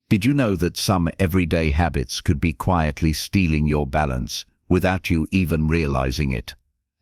Did you know that some everyday habits could be quietly stealing your balance without you even realizing it?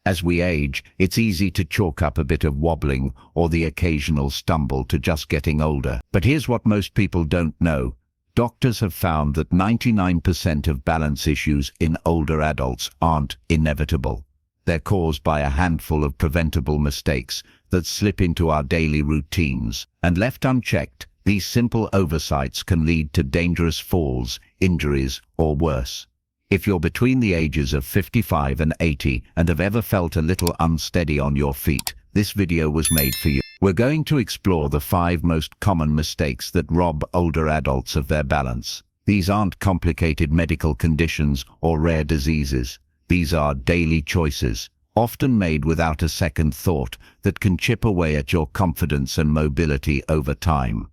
As we age, it's easy to chalk up a bit of wobbling or the occasional stumble to just getting older. But here's what most people don't know. Doctors have found that 99% of balance issues in older adults aren't inevitable. They're caused by a handful of preventable mistakes that slip into our daily routines. And left unchecked, these simple oversights can lead to dangerous falls, injuries, or worse. If you're between the ages of 55 and 80 and have ever felt a little unsteady on your feet, this video was made for you. We're going to explore the 5 most common mistakes that rob older adults of their balance. These aren't complicated medical conditions or rare diseases. These are daily choices, often made without a second thought, that can chip away at your confidence and mobility over time.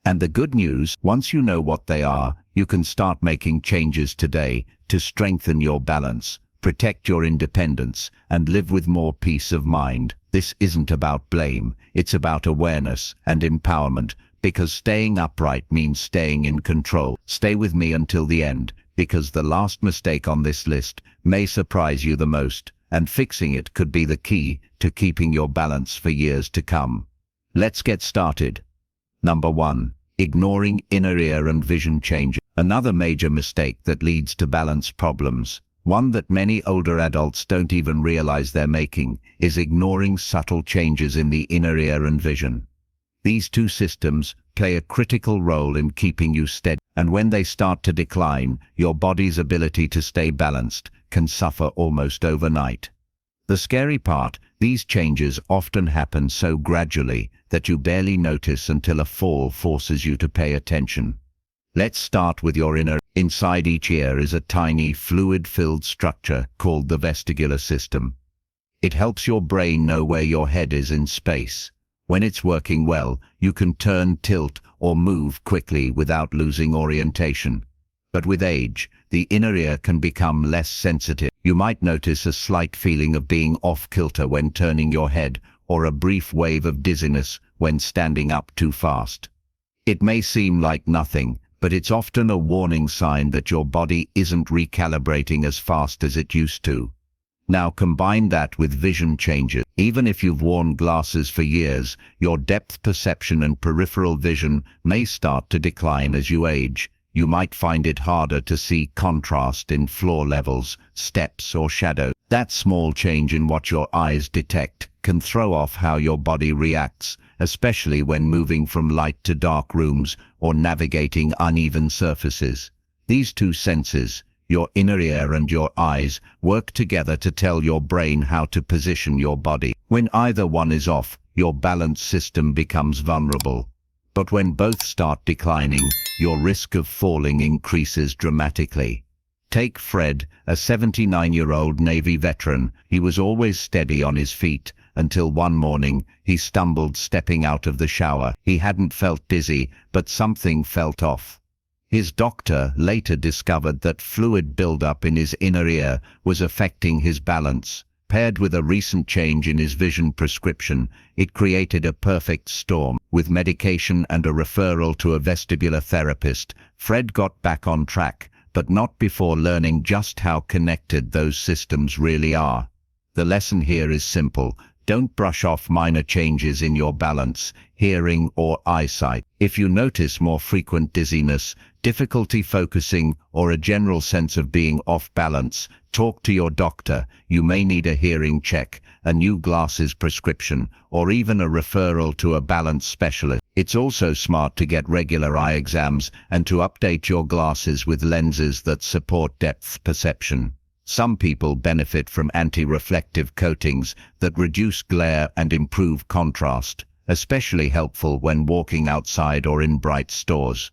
And the good news, once you know what they are, you can start making changes today to strengthen your balance, protect your independence, and live with more peace of mind. This isn't about blame, it's about awareness and empowerment, because staying upright means staying in control. Stay with me until the end, because the last mistake on this list may surprise you the most, and fixing it could be the key to keeping your balance for years to come. Let's get started. Number 1. Ignoring inner ear and vision changes. Another major mistake that leads to balance problems, one that many older adults don't even realize they're making, is ignoring subtle changes in the inner ear and vision. These two systems play a critical role in keeping you steady, and when they start to decline, your body's ability to stay balanced can suffer almost overnight. The scary part, these changes often happen so gradually that you barely notice until a fall forces you to pay attention. Let's start with your inner. Inside each ear is a tiny, fluid-filled structure called the vestibular system. It helps your brain know where your head is in space. When it's working well, you can turn, tilt, or move quickly without losing orientation. But with age, the inner ear can become less sensitive. You might notice a slight feeling of being off-kilter when turning your head, or a brief wave of dizziness when standing up too fast. It may seem like nothing, but it's often a warning sign that your body isn't recalibrating as fast as it used to. Now combine that with vision changes. Even if you've worn glasses for years, your depth perception and peripheral vision may start to decline as you age. You might find it harder to see contrast in floor levels, steps, or shadows. That small change in what your eyes detect can throw off how your body reacts, especially when moving from light to dark rooms or navigating uneven surfaces. These two senses, your inner ear and your eyes, work together to tell your brain how to position your body. When either one is off, your balance system becomes vulnerable. But when both start declining, your risk of falling increases dramatically. Take Fred, a 79-year-old Navy veteran. He was always steady on his feet, until one morning, he stumbled stepping out of the shower. He hadn't felt dizzy, but something felt off. His doctor later discovered that fluid buildup in his inner ear was affecting his balance. Paired with a recent change in his vision prescription, it created a perfect storm. With medication and a referral to a vestibular therapist, Fred got back on track, but not before learning just how connected those systems really are. The lesson here is simple. Don't brush off minor changes in your balance, hearing, or eyesight. If you notice more frequent dizziness, difficulty focusing, or a general sense of being off balance, talk to your doctor. You may need a hearing check, a new glasses prescription, or even a referral to a balance specialist. It's also smart to get regular eye exams and to update your glasses with lenses that support depth perception. Some people benefit from anti-reflective coatings that reduce glare and improve contrast, especially helpful when walking outside or in bright stores.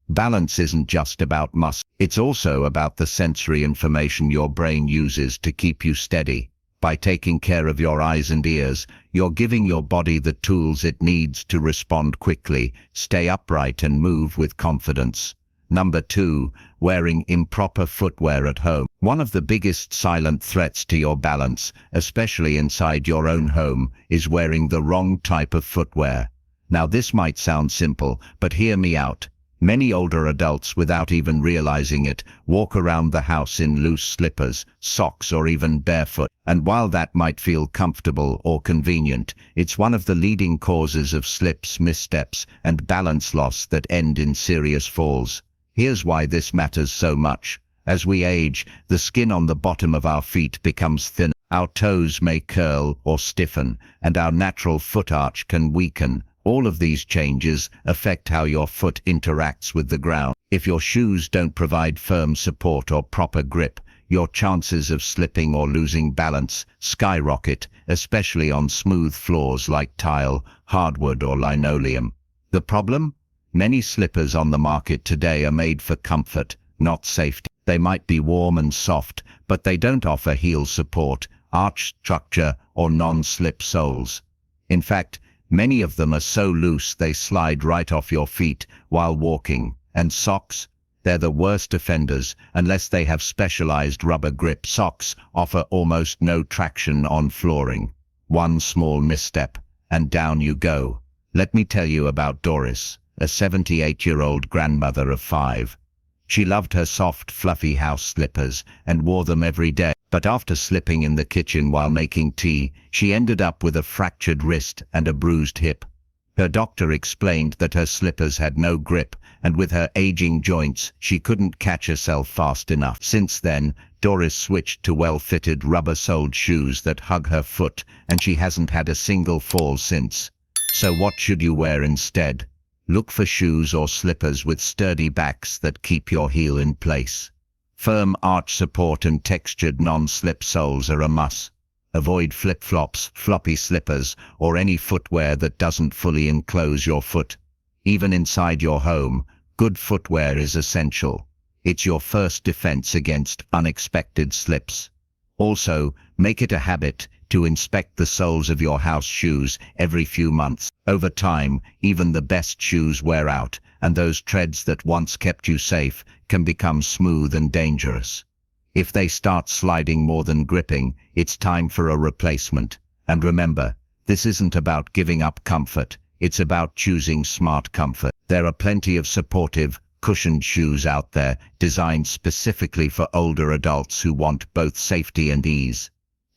Balance isn't just about muscle, it's also about the sensory information your brain uses to keep you steady. By taking care of your eyes and ears, you're giving your body the tools it needs to respond quickly, stay upright, and move with confidence. Number 2. Wearing improper footwear at home. One of the biggest silent threats to your balance, especially inside your own home, is wearing the wrong type of footwear. Now this might sound simple, but hear me out. Many older adults, without even realizing it, walk around the house in loose slippers, socks, or even barefoot. And while that might feel comfortable or convenient, it's one of the leading causes of slips, missteps, and balance loss that end in serious falls. Here's why this matters so much. As we age, the skin on the bottom of our feet becomes thinner. Our toes may curl or stiffen, and our natural foot arch can weaken. All of these changes affect how your foot interacts with the ground. If your shoes don't provide firm support or proper grip, your chances of slipping or losing balance skyrocket, especially on smooth floors like tile, hardwood, or linoleum. The problem? Many slippers on the market today are made for comfort, not safety. They might be warm and soft, but they don't offer heel support, arch structure, or non-slip soles. In fact, many of them are so loose they slide right off your feet while walking. And socks? They're the worst offenders unless they have specialized rubber grip. Socks offer almost no traction on flooring. One small misstep, and down you go. Let me tell you about Doris, a 78-year-old grandmother of 5. She loved her soft, fluffy house slippers and wore them every day. But after slipping in the kitchen while making tea, she ended up with a fractured wrist and a bruised hip. Her doctor explained that her slippers had no grip, and with her aging joints, she couldn't catch herself fast enough. Since then, Doris switched to well-fitted rubber-soled shoes that hug her foot, and she hasn't had a single fall since. So what should you wear instead? Look for shoes or slippers with sturdy backs that keep your heel in place. Firm arch support and textured non-slip soles are a must. Avoid flip-flops, floppy slippers, or any footwear that doesn't fully enclose your foot. Even inside your home, good footwear is essential. It's your first defense against unexpected slips. Also, make it a habit to inspect the soles of your house shoes every few months. Over time, even the best shoes wear out, and those treads that once kept you safe can become smooth and dangerous. If they start sliding more than gripping, it's time for a replacement. And remember, this isn't about giving up comfort, it's about choosing smart comfort. There are plenty of supportive, cushioned shoes out there, designed specifically for older adults who want both safety and ease.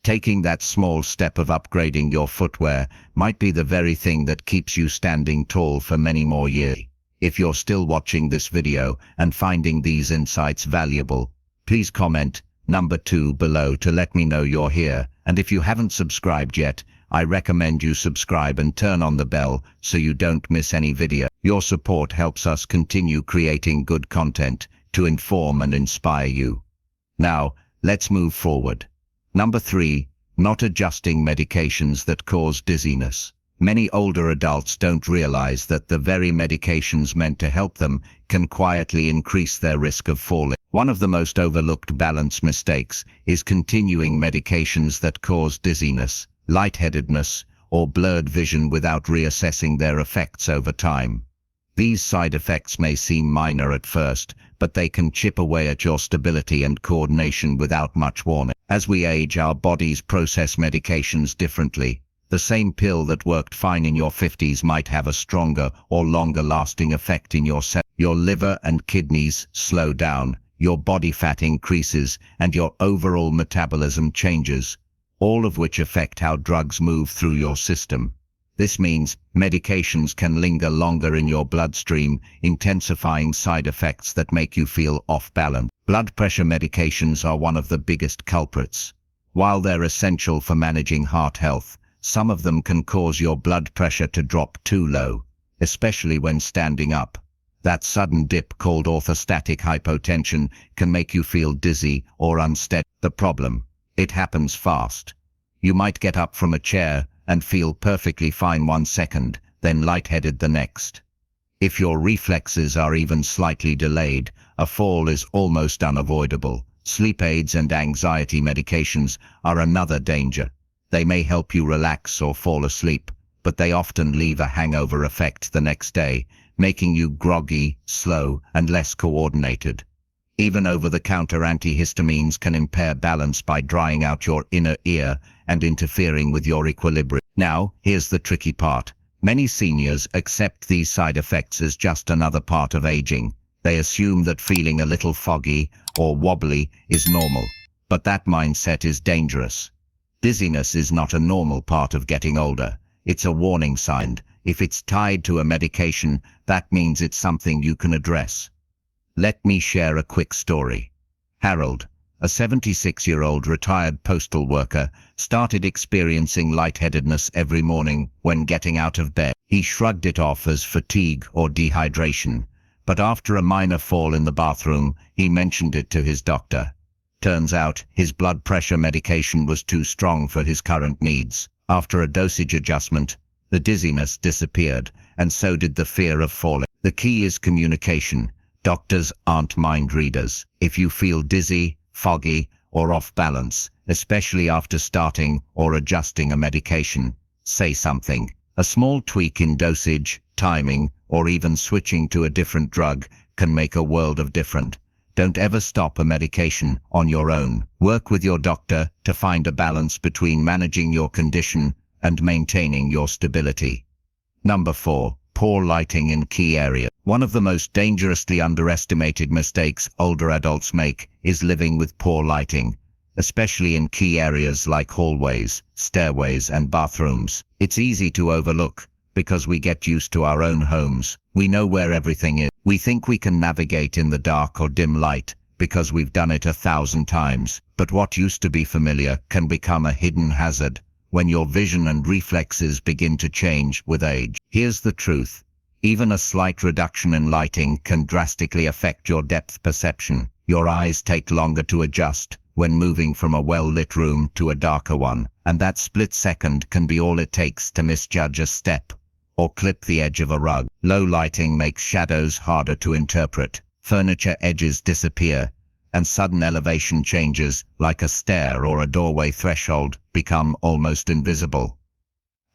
Taking that small step of upgrading your footwear might be the very thing that keeps you standing tall for many more years. If you're still watching this video and finding these insights valuable, please comment number 2 below to let me know you're here. And if you haven't subscribed yet, I recommend you subscribe and turn on the bell so you don't miss any video. Your support helps us continue creating good content to inform and inspire you. Now, let's move forward. Number 3, not adjusting medications that cause dizziness. Many older adults don't realize that the very medications meant to help them can quietly increase their risk of falling. One of the most overlooked balance mistakes is continuing medications that cause dizziness, lightheadedness, or blurred vision without reassessing their effects over time. These side effects may seem minor at first, but they can chip away at your stability and coordination without much warning. As we age, our bodies process medications differently. The same pill that worked fine in your 50s might have a stronger or longer-lasting effect in your cells. Your liver and kidneys slow down, your body fat increases, and your overall metabolism changes, all of which affect how drugs move through your system. This means medications can linger longer in your bloodstream, intensifying side effects that make you feel off balance. Blood pressure medications are one of the biggest culprits. While they're essential for managing heart health, some of them can cause your blood pressure to drop too low, especially when standing up. That sudden dip called orthostatic hypotension can make you feel dizzy or unsteady. The problem? It happens fast. You might get up from a chair and feel perfectly fine 1 second, then lightheaded the next. If your reflexes are even slightly delayed, a fall is almost unavoidable. Sleep aids and anxiety medications are another danger. They may help you relax or fall asleep, but they often leave a hangover effect the next day, making you groggy, slow, and less coordinated. Even over-the-counter antihistamines can impair balance by drying out your inner ear and interfering with your equilibrium. Now, here's the tricky part. Many seniors accept these side effects as just another part of aging. They assume that feeling a little foggy or wobbly is normal, but that mindset is dangerous. Dizziness is not a normal part of getting older. It's a warning sign. If it's tied to a medication, that means it's something you can address. Let me share a quick story. Harold, a 76-year-old retired postal worker, started experiencing lightheadedness every morning when getting out of bed. He shrugged it off as fatigue or dehydration, but after a minor fall in the bathroom, he mentioned it to his doctor. Turns out, his blood pressure medication was too strong for his current needs. After a dosage adjustment, the dizziness disappeared, and so did the fear of falling. The key is communication. Doctors aren't mind readers. If you feel dizzy, foggy, or off balance, especially after starting or adjusting a medication, say something. A small tweak in dosage, timing, or even switching to a different drug can make a world of difference. Don't ever stop a medication on your own. Work with your doctor to find a balance between managing your condition and maintaining your stability. Number 4. Poor lighting in key areas. One of the most dangerously underestimated mistakes older adults make is living with poor lighting, especially in key areas like hallways, stairways, and bathrooms. It's easy to overlook because we get used to our own homes. We know where everything is. We think we can navigate in the dark or dim light because we've done it 1,000 times. But what used to be familiar can become a hidden hazard when your vision and reflexes begin to change with age. Here's the truth. Even a slight reduction in lighting can drastically affect your depth perception. Your eyes take longer to adjust when moving from a well-lit room to a darker one, and that split second can be all it takes to misjudge a step or clip the edge of a rug. Low lighting makes shadows harder to interpret. Furniture edges disappear, and sudden elevation changes, like a stair or a doorway threshold, become almost invisible.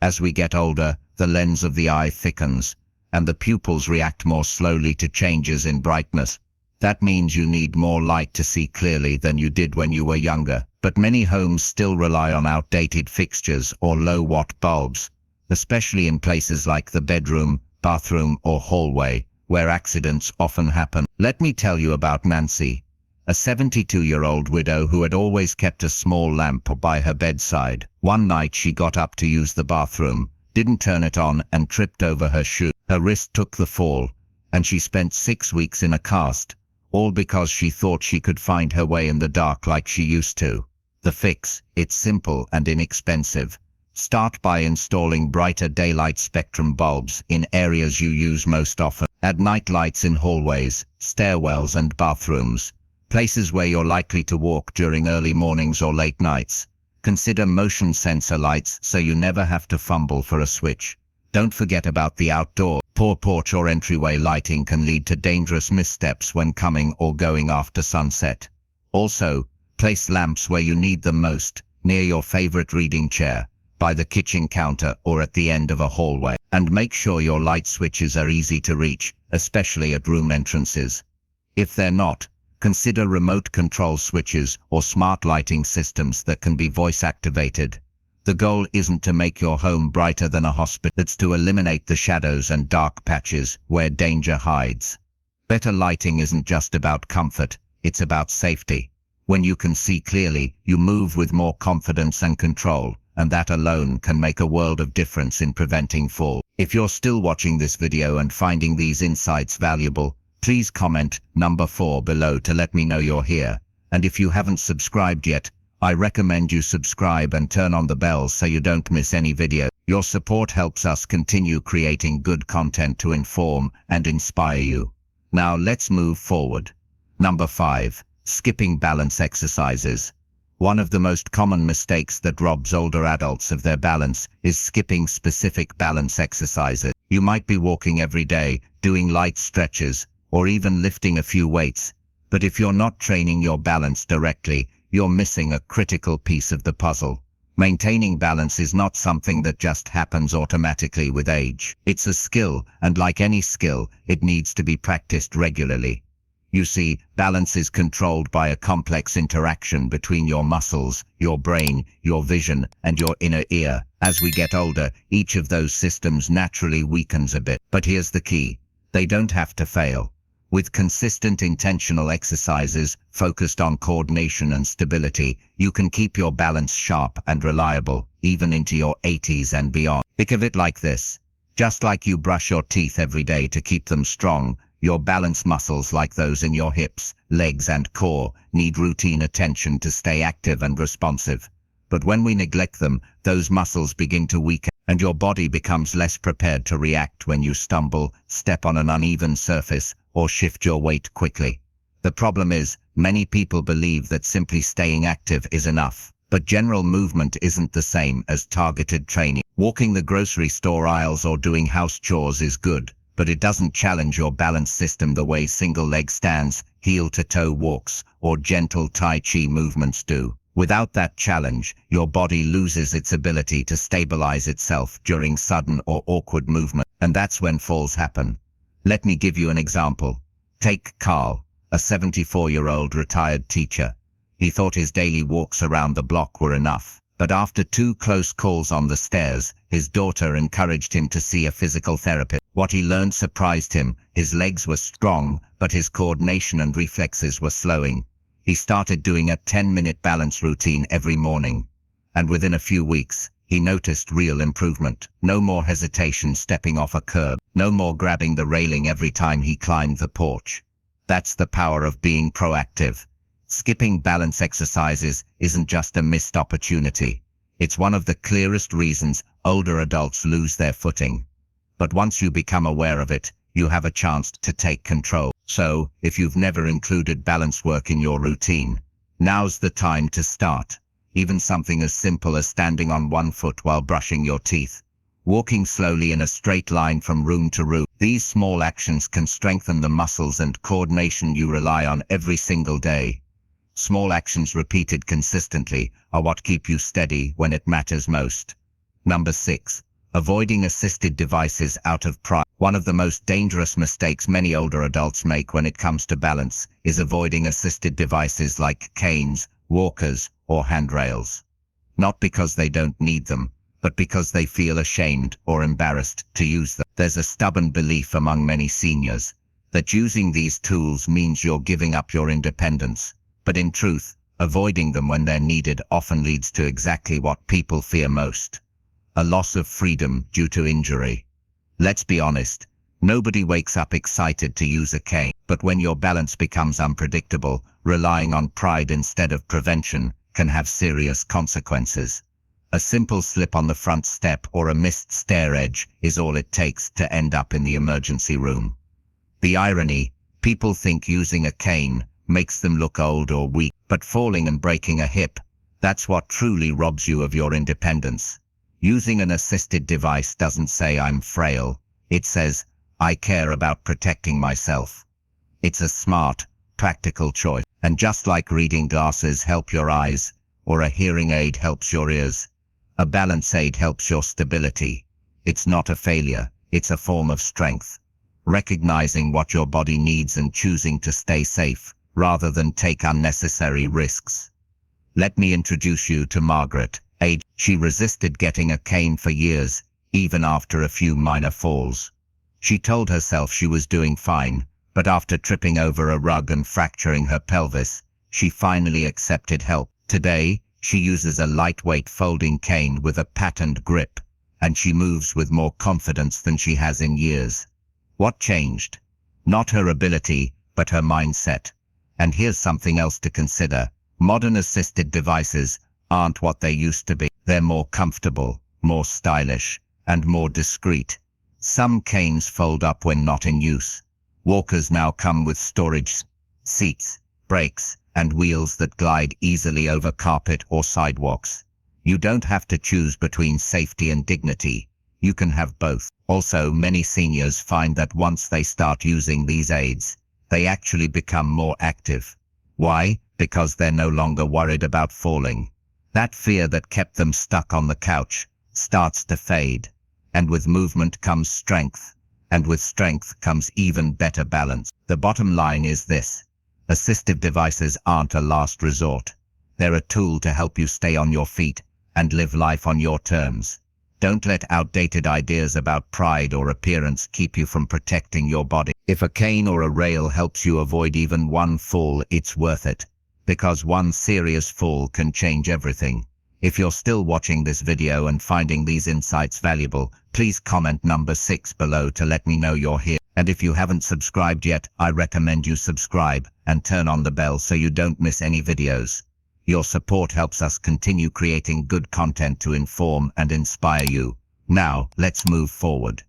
As we get older, the lens of the eye thickens, and the pupils react more slowly to changes in brightness. That means you need more light to see clearly than you did when you were younger. But many homes still rely on outdated fixtures or low-watt bulbs, especially in places like the bedroom, bathroom, or hallway, where accidents often happen. Let me tell you about Nancy, a 72-year-old widow who had always kept a small lamp by her bedside. One night she got up to use the bathroom, didn't turn it on, and tripped over her shoe. Her wrist took the fall, and she spent 6 weeks in a cast, all because she thought she could find her way in the dark like she used to. The fix, it's simple and inexpensive. Start by installing brighter daylight spectrum bulbs in areas you use most often. Add night lights in hallways, stairwells, and bathrooms, places where you're likely to walk during early mornings or late nights. Consider motion sensor lights so you never have to fumble for a switch. Don't forget about the outdoor. Poor porch or entryway lighting can lead to dangerous missteps when coming or going after sunset. Also, place lamps where you need them most, near your favorite reading chair, by the kitchen counter, or at the end of a hallway. And make sure your light switches are easy to reach, especially at room entrances. If they're not, consider remote control switches or smart lighting systems that can be voice activated. The goal isn't to make your home brighter than a hospital, it's to eliminate the shadows and dark patches where danger hides. Better lighting isn't just about comfort, it's about safety. When you can see clearly, you move with more confidence and control, and that alone can make a world of difference in preventing fall. If you're still watching this video and finding these insights valuable, please comment number 4 below to let me know you're here. And if you haven't subscribed yet, I recommend you subscribe and turn on the bell so you don't miss any video. Your support helps us continue creating good content to inform and inspire you. Now let's move forward. Number 5. Skipping balance exercises. One of the most common mistakes that robs older adults of their balance is skipping specific balance exercises. You might be walking every day, doing light stretches, or even lifting a few weights, but if you're not training your balance directly, you're missing a critical piece of the puzzle. Maintaining balance is not something that just happens automatically with age. It's a skill, and like any skill, it needs to be practiced regularly. You see, balance is controlled by a complex interaction between your muscles, your brain, your vision, and your inner ear. As we get older, each of those systems naturally weakens a bit. But here's the key. They don't have to fail. With consistent intentional exercises focused on coordination and stability, you can keep your balance sharp and reliable, even into your 80s and beyond. Think of it like this. Just like you brush your teeth every day to keep them strong, your balance muscles, like those in your hips, legs, and core, need routine attention to stay active and responsive. But when we neglect them, those muscles begin to weaken, and your body becomes less prepared to react when you stumble, step on an uneven surface, or shift your weight quickly. The problem is, many people believe that simply staying active is enough. But general movement isn't the same as targeted training. Walking the grocery store aisles or doing house chores is good, but it doesn't challenge your balance system the way single leg stands, heel-to-toe walks, or gentle Tai Chi movements do. Without that challenge, your body loses its ability to stabilize itself during sudden or awkward movement, and that's when falls happen. Let me give you an example. Take Carl, a 74-year-old retired teacher. He thought his daily walks around the block were enough, but after 2 close calls on the stairs, his daughter encouraged him to see a physical therapist. What he learned surprised him. His legs were strong, but his coordination and reflexes were slowing. He started doing a 10-minute balance routine every morning, and within a few weeks, he noticed real improvement. No more hesitation stepping off a curb, no more grabbing the railing every time he climbed the porch. That's the power of being proactive. Skipping balance exercises isn't just a missed opportunity. It's one of the clearest reasons older adults lose their footing. But once you become aware of it, you have a chance to take control. So, if you've never included balance work in your routine, now's the time to start. Even something as simple as standing on one foot while brushing your teeth, walking slowly in a straight line from room to room. These small actions can strengthen the muscles and coordination you rely on every single day. Small actions repeated consistently are what keep you steady when it matters most. Number 6. Avoiding assisted devices out of pride. One of the most dangerous mistakes many older adults make when it comes to balance is avoiding assisted devices like canes, walkers, or handrails. Not because they don't need them, but because they feel ashamed or embarrassed to use them. There's a stubborn belief among many seniors that using these tools means you're giving up your independence. But in truth, avoiding them when they're needed often leads to exactly what people fear most: a loss of freedom due to injury. Let's be honest, nobody wakes up excited to use a cane, but when your balance becomes unpredictable, relying on pride instead of prevention can have serious consequences. A simple slip on the front step or a missed stair edge is all it takes to end up in the emergency room. The irony: people think using a cane makes them look old or weak, but falling and breaking a hip, that's what truly robs you of your independence. Using an assisted device doesn't say I'm frail, it says I care about protecting myself. It's a smart, practical choice. And just like reading glasses help your eyes, or a hearing aid helps your ears, a balance aid helps your stability. It's not a failure, it's a form of strength. Recognizing what your body needs and choosing to stay safe, rather than take unnecessary risks. Let me introduce you to Margaret. She resisted getting a cane for years, even after a few minor falls. She told herself she was doing fine, but after tripping over a rug and fracturing her pelvis, she finally accepted help. Today, she uses a lightweight folding cane with a patterned grip, and she moves with more confidence than she has in years. What changed? Not her ability, but her mindset. And here's something else to consider. Modern assisted devices aren't what they used to be. They're more comfortable, more stylish, and more discreet. Some canes fold up when not in use. Walkers now come with storage seats, brakes, and wheels that glide easily over carpet or sidewalks. You don't have to choose between safety and dignity. You can have both. Also, many seniors find that once they start using these aids, they actually become more active. Why? Because they're no longer worried about falling. That fear that kept them stuck on the couch starts to fade, and with movement comes strength, And with strength comes even better balance. The bottom line is this: assistive devices aren't a last resort. They're a tool to help you stay on your feet and live life on your terms. Don't let outdated ideas about pride or appearance keep you from protecting your body. If a cane or a rail helps you avoid even one fall, it's worth it, because one serious fall can change everything. If you're still watching this video and finding these insights valuable, please comment number 6 below to let me know you're here. And if you haven't subscribed yet, I recommend you subscribe and turn on the bell so you don't miss any videos. Your support helps us continue creating good content to inform and inspire you. Now, let's move forward.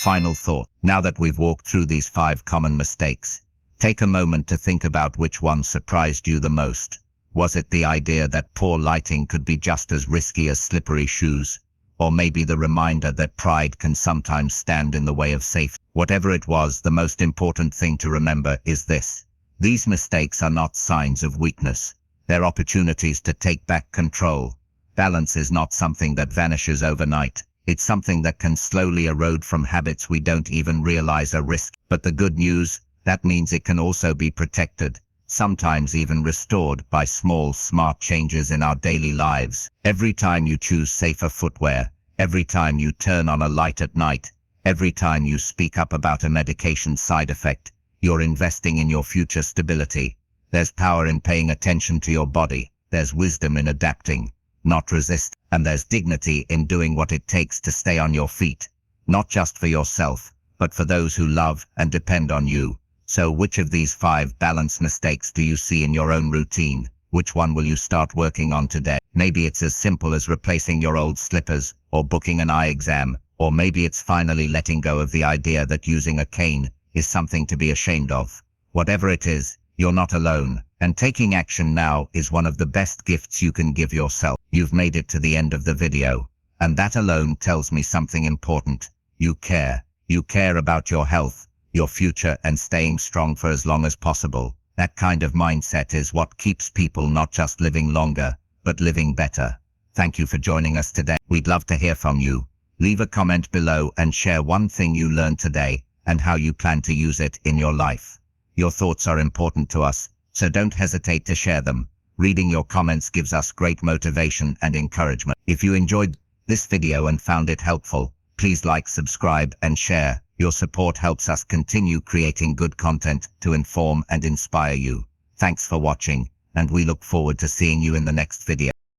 Final thought. Now that we've walked through these 5 common mistakes, take a moment to think about which one surprised you the most. Was it the idea that poor lighting could be just as risky as slippery shoes? Or maybe the reminder that pride can sometimes stand in the way of safety? Whatever it was, the most important thing to remember is this: these mistakes are not signs of weakness. They're opportunities to take back control. Balance is not something that vanishes overnight. It's something that can slowly erode from habits we don't even realize are risky. But the good news, that means it can also be protected, sometimes even restored by small, smart changes in our daily lives. Every time you choose safer footwear, every time you turn on a light at night, every time you speak up about a medication side effect, you're investing in your future stability. There's power in paying attention to your body. There's wisdom in adapting, not resist. And there's dignity in doing what it takes to stay on your feet, not just for yourself, but for those who love and depend on you. So which of these 5 balance mistakes do you see in your own routine? Which one will you start working on today? Maybe it's as simple as replacing your old slippers or booking an eye exam, or maybe it's finally letting go of the idea that using a cane is something to be ashamed of. Whatever it is, you're not alone, and taking action now is one of the best gifts you can give yourself. You've made it to the end of the video, and that alone tells me something important. You care. You care about your health, your future, and staying strong for as long as possible. That kind of mindset is what keeps people not just living longer, but living better. Thank you for joining us today. We'd love to hear from you. Leave a comment below and share one thing you learned today and how you plan to use it in your life. Your thoughts are important to us, so don't hesitate to share them. Reading your comments gives us great motivation and encouragement. If you enjoyed this video and found it helpful, please like, subscribe, and share. Your support helps us continue creating good content to inform and inspire you. Thanks for watching, and we look forward to seeing you in the next video.